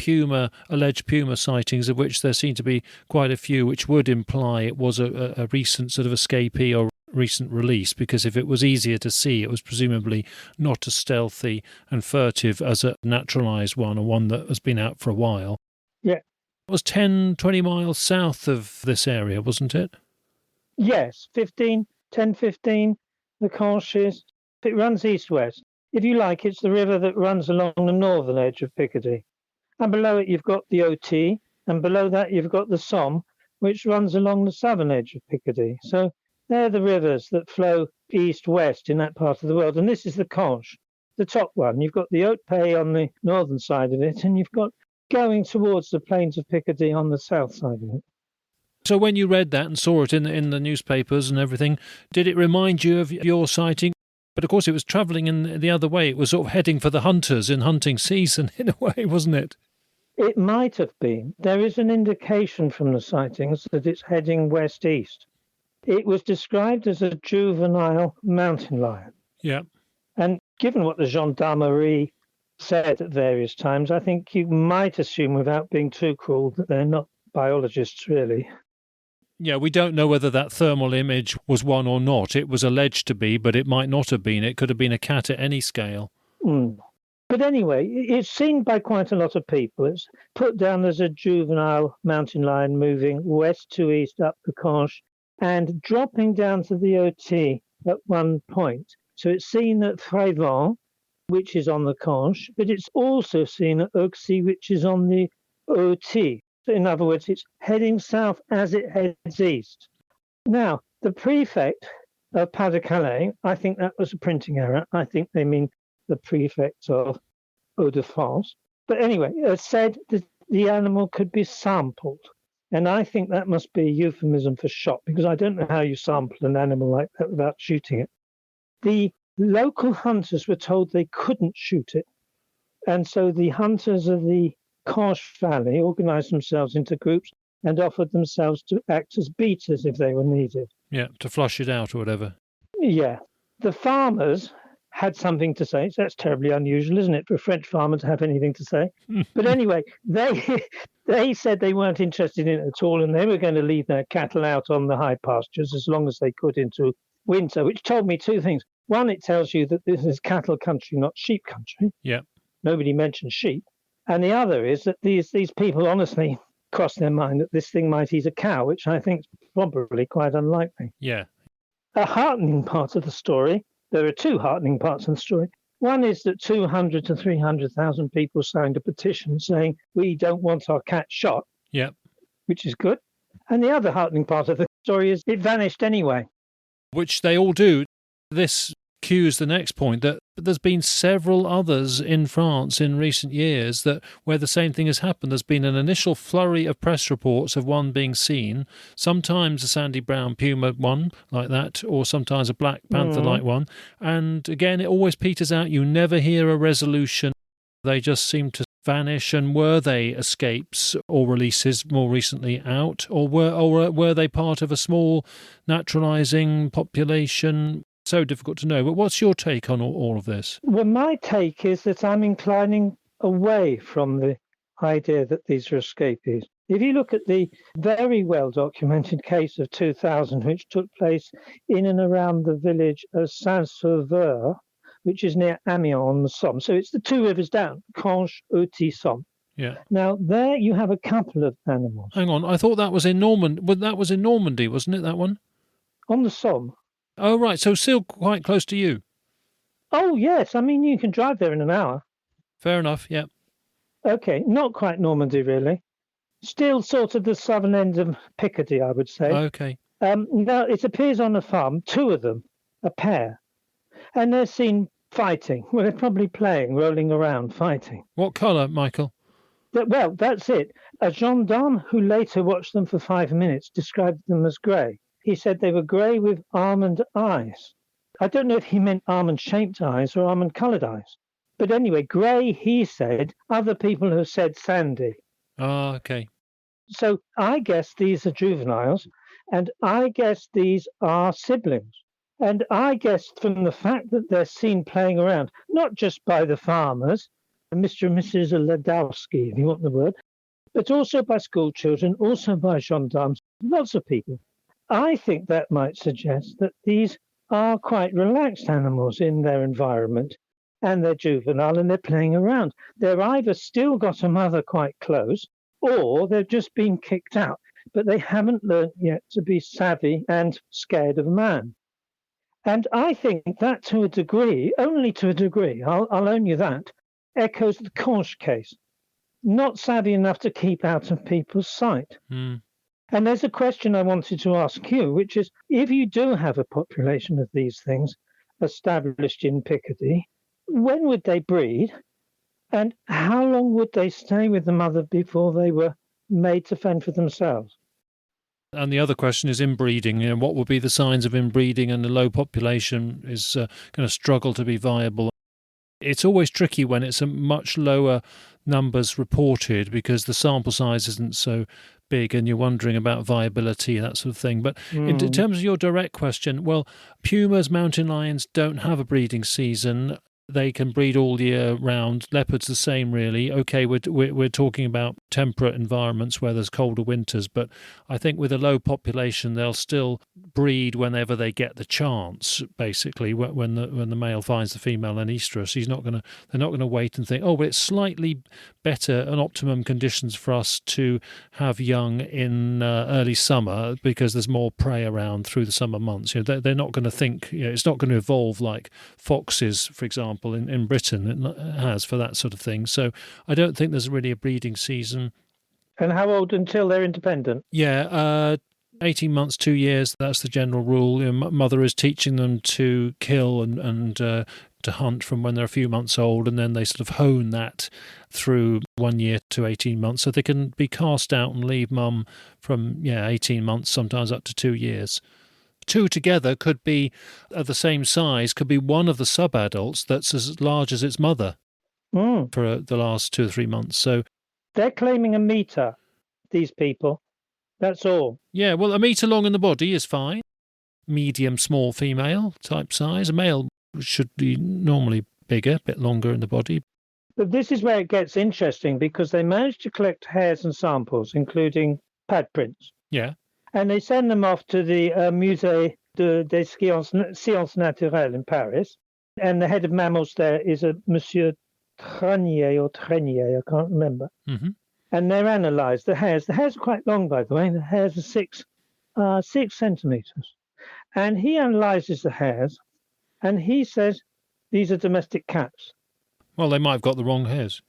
alleged puma sightings, of which there seem to be quite a few, which would imply it was a recent sort of escapee or recent release, because if it was easier to see, it was presumably not as stealthy and furtive as a naturalised one, or one that has been out for a while. Yeah. It was 10, 20 miles south of this area, wasn't it? Yes, 10, 15, the Canches. It runs east-west. If you like, it's the river that runs along the northern edge of Picardy. And below it, you've got the Ot, and below that, you've got the Somme, which runs along the southern edge of Picardy. So they're the rivers that flow east-west in that part of the world. And this is the Canche, the top one. You've got the Haute Pays on the northern side of it, and you've got going towards the plains of Picardy on the south side of it. So when you read that and saw it in the newspapers and everything, did it remind you of your sighting? But of course it was travelling in the other way. It was sort of heading for the hunters in hunting season in a way, wasn't it? It might have been. There is an indication from the sightings that it's heading west-east. It was described as a juvenile mountain lion. Yeah. And given what the gendarmerie said at various times, I think you might assume, without being too cruel, that they're not biologists really. Yeah, we don't know whether that thermal image was one or not. It was alleged to be, but it might not have been. It could have been a cat at any scale. Mm. But anyway, it's seen by quite a lot of people. It's put down as a juvenile mountain lion moving west to east up the Canche and dropping down to the Ot at one point. So it's seen at Frévent, which is on the Canche, but it's also seen at Auxey, which is on the Ot. In other words, it's heading south as it heads east. Now, the prefect of Pas de Calais, I think that was a printing error. I think they mean the prefect of Hauts-de-France. But anyway, said that the animal could be sampled. And I think that must be a euphemism for shot, because I don't know how you sample an animal like that without shooting it. The local hunters were told they couldn't shoot it. And so the hunters of the Canche Valley organised themselves into groups and offered themselves to act as beaters if they were needed. Yeah, to flush it out or whatever. Yeah. The farmers had something to say. So that's terribly unusual, isn't it, for a French farmer to have anything to say? But anyway, they said they weren't interested in it at all, and they were going to leave their cattle out on the high pastures as long as they could into winter, which told me two things. One, it tells you that this is cattle country, not sheep country. Yeah. Nobody mentioned sheep. And the other is that these people honestly crossed their mind that this thing might eat a cow, which I think is probably quite unlikely. Yeah. A heartening part of the story, there are two heartening parts of the story. One is that 200 to 300,000 people signed a petition saying, we don't want our cat shot, Yeah. which is good. And the other heartening part of the story is it vanished anyway. Which they all do. This cues the next point that there's been several others in France in recent years where the same thing has happened. There's been an initial flurry of press reports of one being seen, sometimes a sandy brown puma one like that, or sometimes a black panther like one. And again, it always peters out. You never hear a resolution. They just seem to vanish. And were they escapes or releases more recently out, or were they part of a small naturalising population? So difficult to know. But what's your take on all of this? Well, my take is that I'm inclining away from the idea that these are escapees. If you look at the very well-documented case of 2000, which took place in and around the village of Saint-Sauveur, which is near Amiens on the Somme. So it's the two rivers down, Canche, Outy, Somme. Yeah. Now, there you have a couple of animals. Hang on, I thought that was in Normandy. Well, that was in Normandy, wasn't it, that one? On the Somme. Oh, right, so still quite close to you. Oh, yes. I mean, you can drive there in an hour. Fair enough, yeah. Okay, not quite Normandy, really. Still sort of the southern end of Picardy, I would say. Okay. Now, it appears on a farm, two of them, a pair, and they're seen fighting. Well, they're probably playing, rolling around, fighting. What colour, Michael? Well, that's it. A gendarme who later watched them for 5 minutes described them as grey. He said they were grey with almond eyes. I don't know if he meant almond-shaped eyes or almond-coloured eyes. But anyway, grey, he said. Other people have said sandy. Ah, okay. So I guess these are juveniles, and I guess these are siblings. And I guess from the fact that they're seen playing around, not just by the farmers, Mr. and Mrs. Ladowski, if you want the word, but also by school children, also by gendarmes, lots of people. I think that might suggest that these are quite relaxed animals in their environment, and they're juvenile and they're playing around. They've either still got a mother quite close, or they've just been kicked out, but they haven't learnt yet to be savvy and scared of man. And I think that to a degree, only to a degree, I'll own you that, echoes the Canche case. Not savvy enough to keep out of people's sight. Mm. And there's a question I wanted to ask you, which is, if you do have a population of these things established in Picardy, when would they breed? And how long would they stay with the mother before they were made to fend for themselves? And the other question is inbreeding. You know, what would be the signs of inbreeding? And the low population is going to struggle to be viable. It's always tricky when it's a much lower numbers reported because the sample size isn't so big and you're wondering about viability, that sort of thing. But in terms of your direct question, well, pumas, mountain lions don't have a breeding season. They can breed all year round. Leopards the same, really. Okay, we're talking about temperate environments where there's colder winters, but I think with a low population, they'll still breed whenever they get the chance. Basically, when the male finds the female in estrus, they're not going to wait and think, oh, well, it's slightly better and optimum conditions for us to have young in early summer because there's more prey around through the summer months. You know, they're not going to think. You know, it's not going to evolve like foxes, for example. In Britain, it has for that sort of thing. So I don't think there's really a breeding season. And how old until they're independent? Yeah, 18 months, 2 years, that's the general rule. You know, mother is teaching them to kill and to hunt from when they're a few months old, and then they sort of hone that through 1 year to 18 months. So they can be cast out and leave mum from 18 months, sometimes up to 2 years. Two together could be the same size, could be one of the sub-adults that's as large as its mother for the last 2 or 3 months. So they're claiming a metre, these people. That's all. Yeah, well, a metre long in the body is fine. Medium, small female type size. A male should be normally bigger, a bit longer in the body. But this is where it gets interesting because they managed to collect hairs and samples, including pad prints. Yeah. And they send them off to the Musée des Sciences Naturelles in Paris. And the head of mammals there is a Monsieur Trenier, I can't remember. Mm-hmm. And they're analysed. The hairs are quite long, by the way. The hairs are 6 centimetres. And he analyses the hairs, and he says these are domestic cats. Well, they might have got the wrong hairs.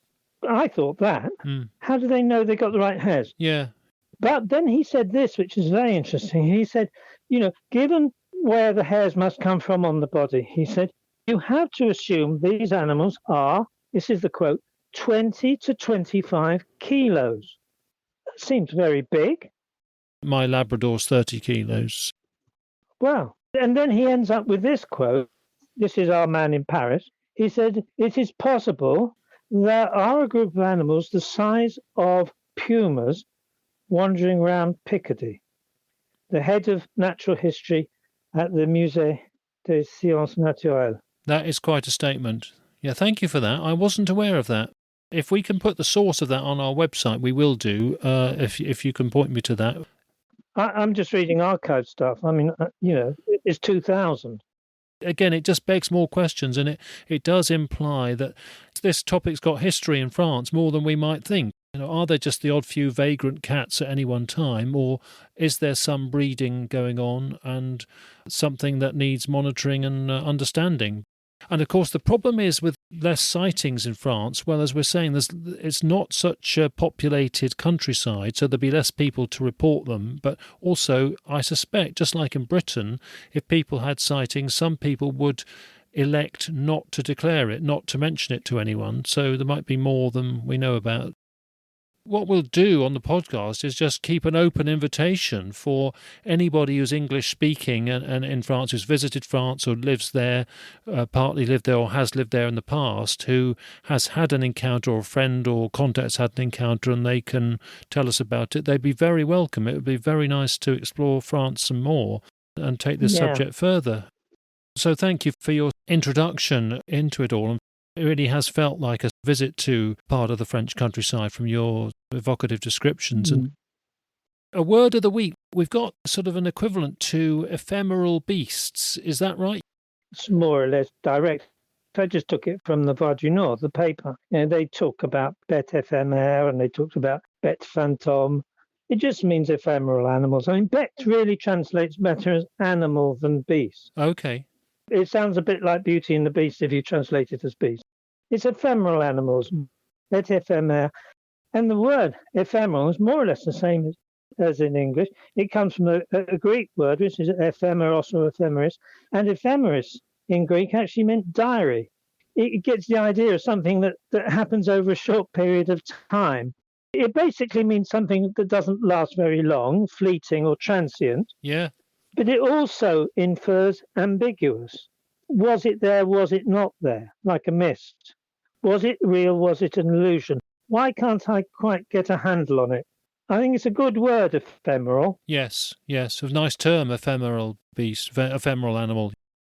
I thought that. How do they know they got the right hairs? Yeah. But then he said this, which is very interesting. He said, given where the hairs must come from on the body, he said, you have to assume these animals are, this is the quote, 20 to 25 kilos. That seems very big. My Labrador's 30 kilos. Wow. And then he ends up with this quote. This is our man in Paris. He said, it is possible there are a group of animals the size of pumas wandering around Picardy. The head of natural history at the Musée des Sciences Naturelles. That is quite a statement. Yeah, thank you for that. I wasn't aware of that. If we can put the source of that on our website, we will do, if you can point me to that. I'm just reading archive stuff. I mean, it's 2000. Again, it just begs more questions, and it does imply that this topic's got history in France more than we might think. Are there just the odd few vagrant cats at any one time, or is there some breeding going on and something that needs monitoring and understanding? And of course, the problem is with less sightings in France, well, as we're saying, it's not such a populated countryside, so there'll be less people to report them. But also, I suspect, just like in Britain, if people had sightings, some people would elect not to declare it, not to mention it to anyone. So there might be more than we know about. What we'll do on the podcast is just keep an open invitation for anybody who's English speaking and in France, who's visited France or lives there, partly lived there or has lived there in the past, who has had an encounter or a friend or contact's had an encounter and they can tell us about it. They'd be very welcome. It would be very nice to explore France some more and take this subject further. So thank you for your introduction into it all. It really has felt like a visit to part of the French countryside from your evocative descriptions. And a word of the week, we've got sort of an equivalent to ephemeral beasts. Is that right? It's more or less direct. I just took it from the Voix du Nord, the paper. They talk about bêteséphémères and they talked about bêtes fantômes. It just means ephemeral animals. I mean, bête really translates better as animal than beast. Okay. It sounds a bit like Beauty and the Beast if you translate it as beast. It's ephemeral animals, bêteséphémères. And the word ephemeral is more or less the same as in English. It comes from a Greek word, which is ephemeros or ephemeris. And ephemeris in Greek actually meant diary. It gets the idea of something that happens over a short period of time. It basically means something that doesn't last very long, fleeting or transient. Yeah. But it also infers ambiguous. Was it there? Was it not there? Like a mist. Was it real? Was it an illusion? Why can't I quite get a handle on it? I think it's a good word, ephemeral. Yes. A nice term, ephemeral beast, ephemeral animal.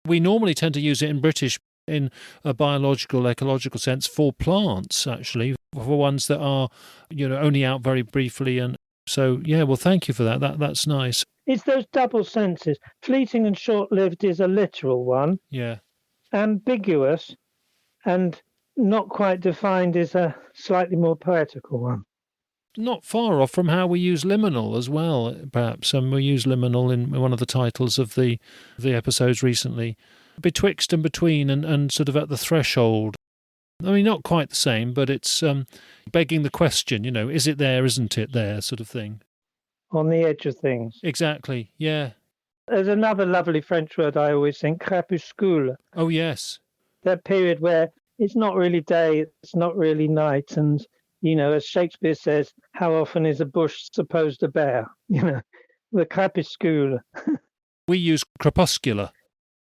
We normally tend to use it in British in a biological, ecological sense for plants, actually, for ones that are, only out very briefly. And so, well, thank you for that. That's nice. It's those double senses. Fleeting and short-lived is a literal one. Yeah. Ambiguous and not quite defined is a slightly more poetical one. Not far off from how we use liminal as well, perhaps. We use liminal in one of the titles of the episodes recently. Betwixt and between and sort of at the threshold. I mean, not quite the same, but it's begging the question, is it there, isn't it there, sort of thing. On the edge of things. Exactly, yeah. There's another lovely French word I always think, crépuscule. Oh, yes. That period where it's not really day, it's not really night. And, as Shakespeare says, how often is a bush supposed to bear? The crépuscule. We use crepuscular,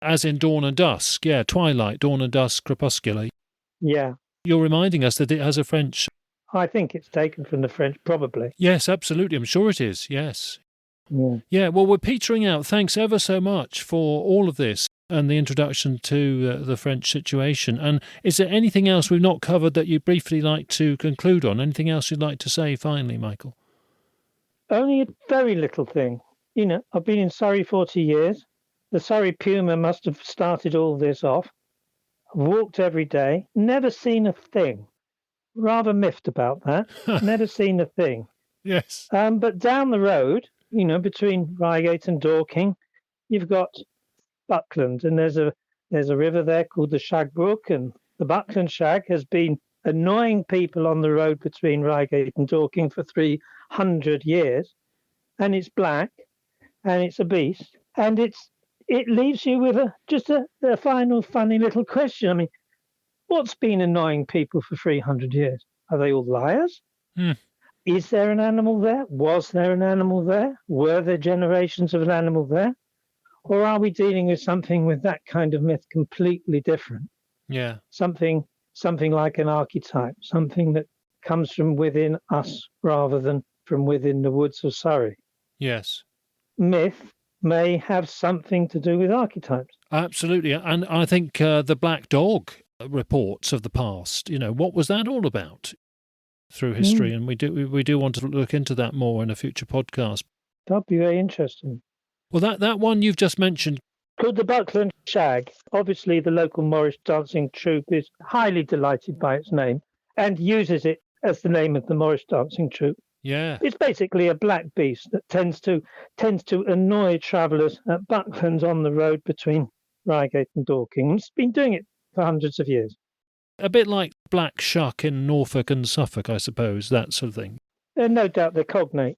as in dawn and dusk. Yeah, twilight, dawn and dusk, crepuscular. Yeah. You're reminding us that it has a French... I think it's taken from the French, probably. Yes, absolutely. I'm sure it is, yes. Yeah, well, we're petering out. Thanks ever so much for all of this and the introduction to the French situation. And is there anything else we've not covered that you'd briefly like to conclude on? Anything else you'd like to say finally, Michael? Only a very little thing. I've been in Surrey 40 years. The Surrey puma must have started all this off. I've walked every day, never seen a thing. Rather miffed about that. Never seen a thing. Yes. But down the road, between Reigate and Dorking, you've got Buckland, and there's a river there called the Shagbrook, and the Buckland Shag has been annoying people on the road between Reigate and Dorking for 300 years, and it's black, and it's a beast, and it's it leaves you with a final funny little question. I mean, what's been annoying people for 300 years? Are they all liars? Is there an animal there? Was there an animal there? Were there generations of an animal there? Or are we dealing with something with that kind of myth completely different? Yeah. Something like an archetype, something that comes from within us rather than from within the woods of Surrey. Yes. Myth may have something to do with archetypes. Absolutely. And I think the black dog reports of the past, what was that all about through history? And we do want to look into that more in a future podcast. That'd be very interesting. Well, that one you've just mentioned, called the Buckland Shag. Obviously, the local Morris dancing troupe is highly delighted by its name and uses it as the name of the Morris dancing troupe. Yeah. It's basically a black beast that tends to annoy travellers at Bucklands on the road between Reigate and Dorking. It's been doing it for hundreds of years. A bit like black shuck in Norfolk and Suffolk, I suppose, that sort of thing. No doubt they're cognate.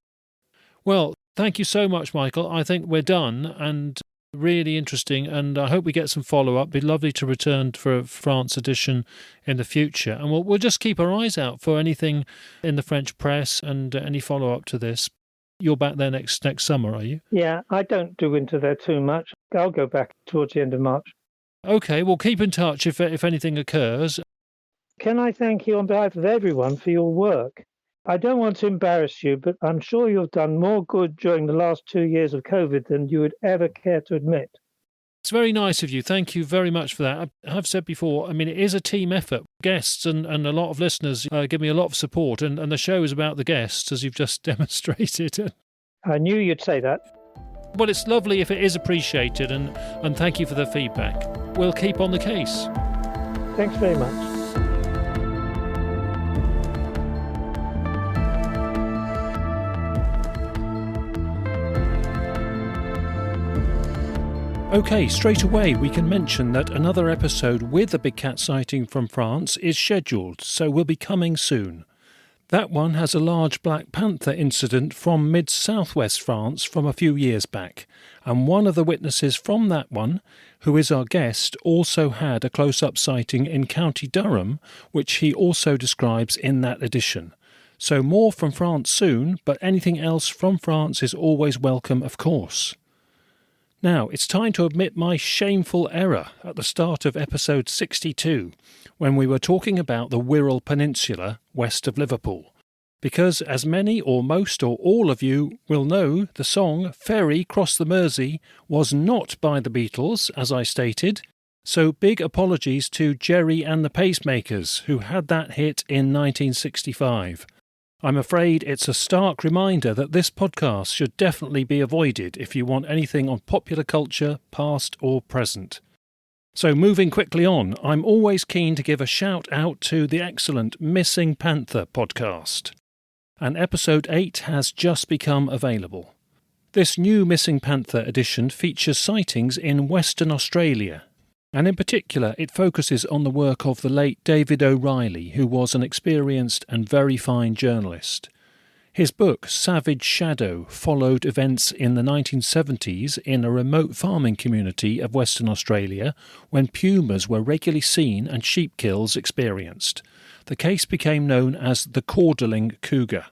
Well, thank you so much, Michael. I think we're done and really interesting, and I hope we get some follow-up. It'd be lovely to return for a France edition in the future, and we'll just keep our eyes out for anything in the French press and any follow-up to this. You're back there next summer, are you? Yeah, I don't do winter there too much. I'll go back towards the end of March. Okay, well, keep in touch if anything occurs. Can I thank you on behalf of everyone for your work? I don't want to embarrass you, but I'm sure you've done more good during the last 2 years of COVID than you would ever care to admit. It's very nice of you. Thank you very much for that. I have said before, I mean, it is a team effort. Guests and a lot of listeners give me a lot of support, and the show is about the guests, as you've just demonstrated. I knew you'd say that. Well, it's lovely if it is appreciated, and thank you for the feedback. We'll keep on the case. Thanks very much. OK, straight away we can mention that another episode with a big cat sighting from France is scheduled, so will be coming soon. That one has a large black panther incident from mid-southwest France from a few years back, and one of the witnesses from that one, who is our guest, also had a close-up sighting in County Durham, which he also describes in that edition. So more from France soon, but anything else from France is always welcome, of course. Now, it's time to admit my shameful error at the start of episode 62, when we were talking about the Wirral Peninsula west of Liverpool. Because, as many or most or all of you will know, the song Ferry Cross the Mersey was not by the Beatles, as I stated, so big apologies to Jerry and the Pacemakers, who had that hit in 1965. I'm afraid it's a stark reminder that this podcast should definitely be avoided if you want anything on popular culture, past or present. So moving quickly on, I'm always keen to give a shout out to the excellent Missing Panther podcast. And episode 8 has just become available. This new Missing Panther edition features sightings in Western Australia. And in particular, it focuses on the work of the late David O'Reilly, who was an experienced and very fine journalist. His book, Savage Shadow, followed events in the 1970s in a remote farming community of Western Australia when pumas were regularly seen and sheep kills experienced. The case became known as the Cordling Cougar.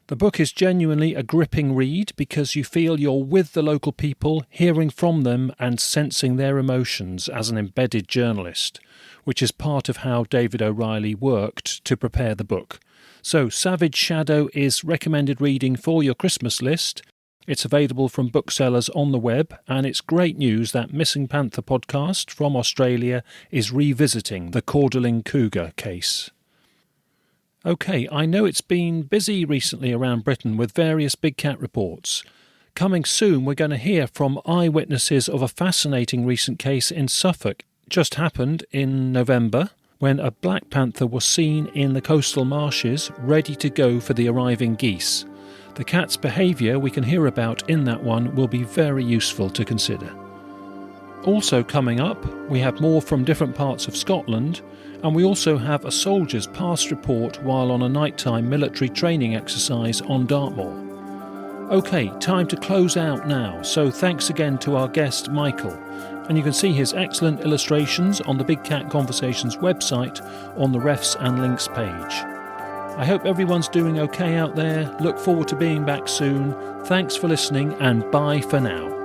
The book is genuinely a gripping read because you feel you're with the local people, hearing from them and sensing their emotions as an embedded journalist, which is part of how David O'Reilly worked to prepare the book. So Savage Shadow is recommended reading for your Christmas list. It's available from booksellers on the web, and it's great news that Missing Panther podcast from Australia is revisiting the Cordling Cougar case. OK, I know it's been busy recently around Britain with various big cat reports. Coming soon, we're going to hear from eyewitnesses of a fascinating recent case in Suffolk. Just happened in November, when a black panther was seen in the coastal marshes, ready to go for the arriving geese. The cat's behaviour we can hear about in that one will be very useful to consider. Also coming up, we have more from different parts of Scotland, and we also have a soldier's past report while on a nighttime military training exercise on Dartmoor. OK, time to close out now, so thanks again to our guest Michael. And you can see his excellent illustrations on the Big Cat Conversations website on the Refs and Links page. I hope everyone's doing OK out there. Look forward to being back soon. Thanks for listening and bye for now.